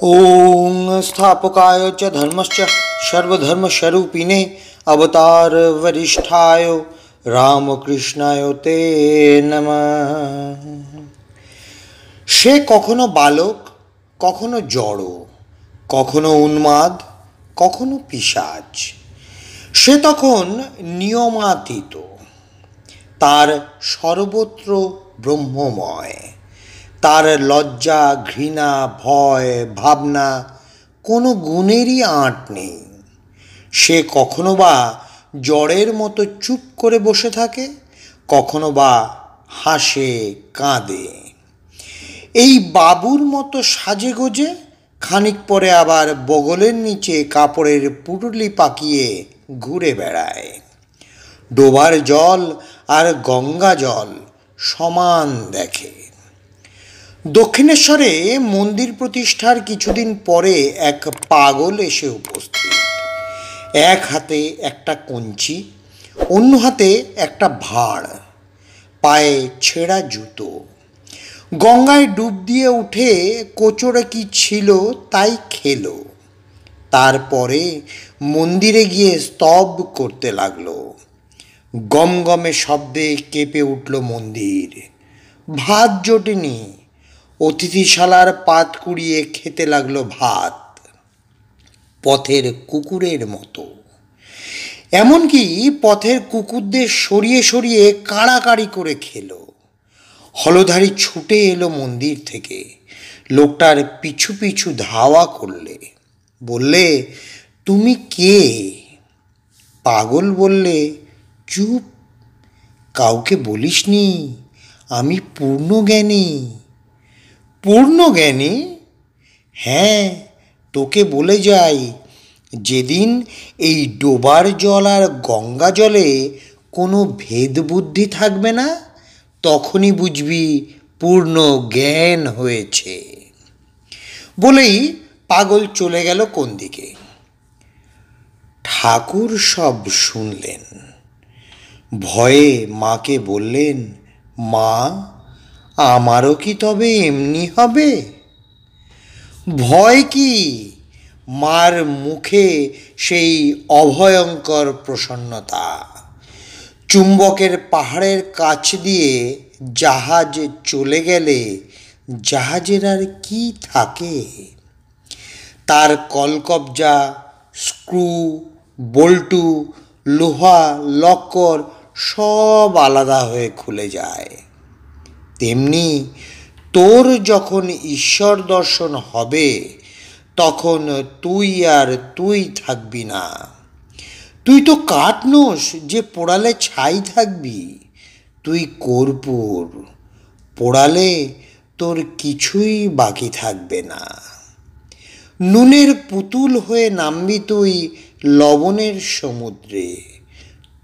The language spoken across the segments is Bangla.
ओं स्थापकाय च धर्मस्य सर्वधर्मस्वरूपिणे अवतार वरिष्ठाय রামকৃষ্ণায় তে নমঃ। সে কখনো বালক, কখনো জড়, কখনো উন্মাদ, কখনো পিশাচ। সে তখন নিয়মাতীত, তার সর্বত্র ব্রহ্মময়। তার লজ্জা, ঘৃণা, ভয়, ভাবনা কোনো গুণেরই আঁট নেই। সে কখনো বা জড়ের মতো চুপ করে বসে থাকে, কখনো বা হাসে, কাঁদে। এই বাবুর মতো সাজে গোজে খানিক পরে আবার বগলের নিচে কাপড়ের পুটুলি পাকিয়ে ঘুরে বেড়ায়। ডোবার জল আর গঙ্গা জল সমান দেখে। দক্ষিণেশ্বরে মন্দির প্রতিষ্ঠার কিছুদিন পরে এক পাগল এসে উপস্থিত। এক হাতে একটা কঞ্চি, অন্য হাতে একটা ভাঁড়, পায়ে ছেঁড়া জুতো। গঙ্গায় ডুব দিয়ে উঠে কোচরে কি ছিল তাই খেলো। তারপরে মন্দিরে গিয়ে স্তব করতে লাগলো। গমগমে শব্দে কেঁপে উঠল মন্দির। ভাত জোটেনি, অতিথিশালার পাত কুড়িয়ে খেতে লাগলো ভাত, পথের কুকুরের মতো। এমনকি পথের কুকুরদের সরিয়ে সরিয়ে কাড়াকাড়ি করে খেলো। হলধারী ছুটে এলো মন্দির থেকে, লোকটার পিছু পিছু ধাওয়া করলে। বললে, তুমি কে? পাগল বললে, চুপ, কাউকে বলিসনি, আমি পূর্ণজ্ঞানী। পূর্ণজ্ঞানী? হ্যাঁ, তোকে বলে যাই, যেদিন এই ডোবার জল আর গঙ্গা জলে কোনো ভেদ বুদ্ধি থাকবে না, তখনই বুঝবি পূর্ণ জ্ঞান হয়েছে। বলেই পাগল চলে গেল কোন দিকে। ঠাকুর সব শুনলেন। ভয়ে মাকে বললেন, মা, আমারও কি তবে এমনি হবে? ভয় কি? মার মুখে সেই অভয়ঙ্কর প্রসন্নতা। চুম্বকের পাহাড়ের কাছ দিয়ে জাহাজ চলে গেলে জাহাজের আর কি থাকে? তার কলকবজা, স্ক্রু, বল্টু, লোহা, লক্কর সব আলাদা হয়ে খুলে যায়। তেমনি তোর যখন ঈশ্বর দর্শন হবে, তখন তুই আর তুই থাকবি না। তুই তো কাঠ নোস যে পোড়ালে ছাই থাকবি। তুই কর্পূর, পোড়ালে তোর কিছুই বাকি থাকবে না। নুনের পুতুল হয়ে নামবি তুই লবণের সমুদ্রে।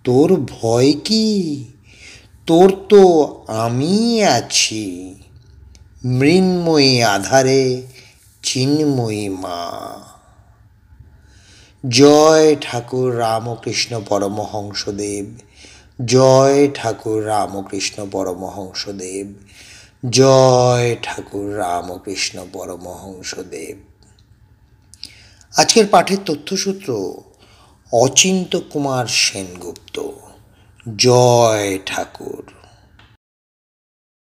তোর ভয় কি? তোর তো আমি আছি, মৃন্ময়ী আধারে চিন্ময়ী মা। জয় ঠাকুর রামকৃষ্ণ পরমহংসদেব, জয় ঠাকুর রামকৃষ্ণ পরমহংসদেব, জয় ঠাকুর রামকৃষ্ণ পরমহংসদেব। আজকের পাঠের তথ্যসূত্র অচিন্ত্য কুমার সেনগুপ্ত। জয় ঠাকুর।